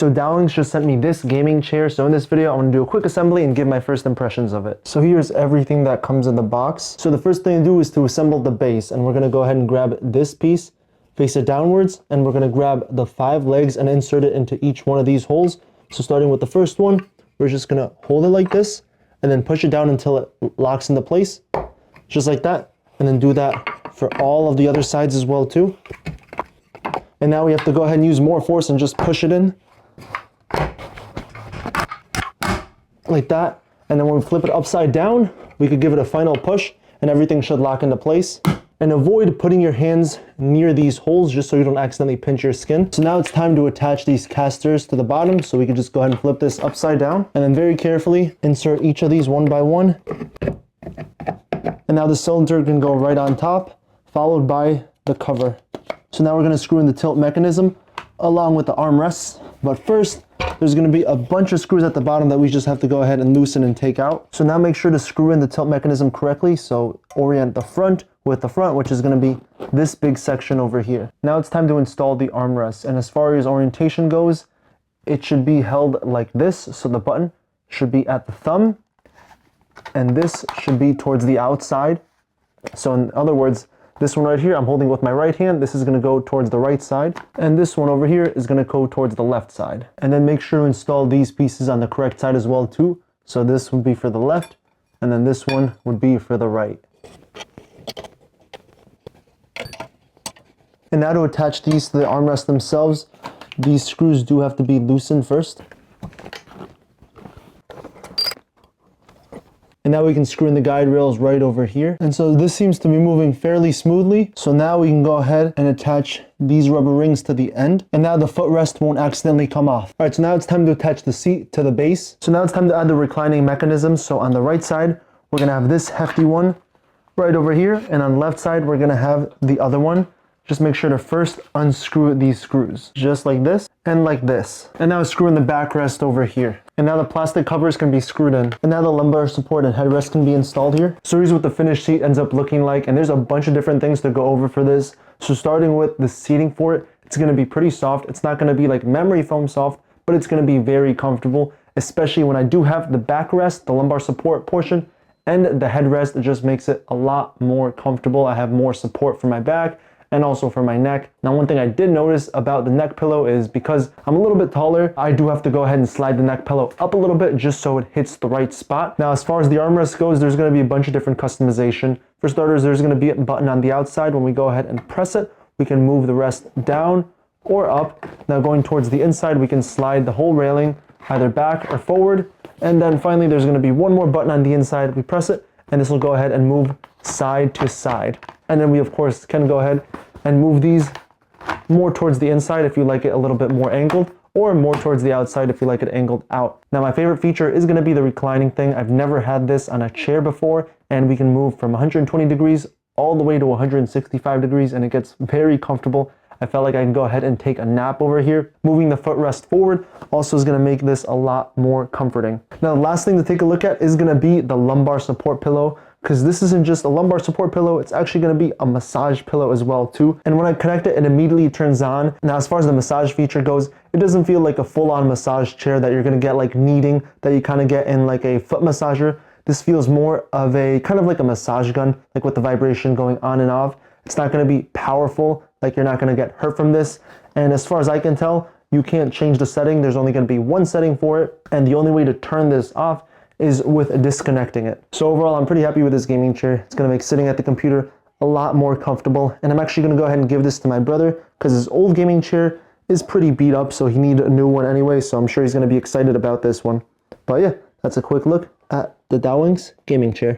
So Dowinx just sent me this gaming chair. So in this video, I want to do a quick assembly and give my first impressions of it. So here's everything that comes in the box. So the first thing to do is to assemble the base, and we're going to go ahead and grab this piece, face it downwards, and we're going to grab the 5 legs and insert it into each one of these holes. So starting with the first one, we're just going to hold it like this and then push it down until it locks into place, just like that. And then do that for all of the other sides as well too. And now we have to go ahead and use more force and just push it in like that. And then when we flip it upside down, we could give it a final push and everything should lock into place. And avoid putting your hands near these holes just so you don't accidentally pinch your skin. So now it's time to attach these casters to the bottom. So we can just go ahead and flip this upside down and then very carefully insert each of these one by one. And now the cylinder can go right on top, followed by the cover. So now we're going to screw in the tilt mechanism along with the armrests. But first, there's going to be a bunch of screws at the bottom that we just have to go ahead and loosen and take out. So now make sure to screw in the tilt mechanism correctly. So orient the front with the front, which is going to be this big section over here. Now it's time to install the armrest. And as far as orientation goes, it should be held like this. So the button should be at the thumb and this should be towards the outside. So in other words, this one right here, I'm holding with my right hand. This is going to go towards the right side. And this one over here is going to go towards the left side. And then make sure to install these pieces on the correct side as well too. So this would be for the left, and then this one would be for the right. And now to attach these to the armrest themselves, these screws do have to be loosened first. And now we can screw in the guide rails right over here. And so this seems to be moving fairly smoothly. So now we can go ahead and attach these rubber rings to the end. And now the footrest won't accidentally come off. All right, so now it's time to attach the seat to the base. So now it's time to add the reclining mechanism. So on the right side, we're gonna have this hefty one right over here. And on the left side, we're gonna have the other one. Just make sure to first unscrew these screws, just like this and like this. And now screw in the backrest over here. And now the plastic covers can be screwed in. And now the lumbar support and headrest can be installed here. So here's what the finished seat ends up looking like. And there's a bunch of different things to go over for this. So starting with the seating for it, it's gonna be pretty soft. It's not gonna be like memory foam soft, but it's gonna be very comfortable, especially when I do have the backrest, the lumbar support portion, and the headrest. It just makes it a lot more comfortable. I have more support for my back and also for my neck. Now, one thing I did notice about the neck pillow is because I'm a little bit taller, I do have to go ahead and slide the neck pillow up a little bit just so it hits the right spot. Now, as far as the armrest goes, there's gonna be a bunch of different customization. For starters, there's gonna be a button on the outside. When we go ahead and press it, we can move the rest down or up. Now, going towards the inside, we can slide the whole railing either back or forward. And then finally, there's gonna be one more button on the inside. We press it, and this will go ahead and move side to side. And then we, of course, can go ahead and move these more towards the inside if you like it a little bit more angled, or more towards the outside if you like it angled out. Now, my favorite feature is going to be the reclining thing. I've never had this on a chair before, and we can move from 120 degrees all the way to 165 degrees, and it gets very comfortable. I felt like I can go ahead and take a nap over here. Moving the footrest forward also is going to make this a lot more comforting. Now, the last thing to take a look at is going to be the lumbar support pillow, because this isn't just a lumbar support pillow, it's actually going to be a massage pillow as well too. And when I connect it, it immediately turns on. Now, as far as the massage feature goes, it doesn't feel like a full-on massage chair that you're going to get like kneading that you kind of get in like a foot massager. This feels more of a kind of like a massage gun, like with the vibration going on and off. It's not going to be powerful, like you're not going to get hurt from this. And as far as I can tell, you can't change the setting. There's only going to be one setting for it. And the only way to turn this off is with disconnecting it. So overall, I'm pretty happy with this gaming chair. It's gonna make sitting at the computer a lot more comfortable. And I'm actually gonna go ahead and give this to my brother because his old gaming chair is pretty beat up, so he needed a new one anyway. So I'm sure he's gonna be excited about this one. But yeah, that's a quick look at the Dowinx Gaming Chair.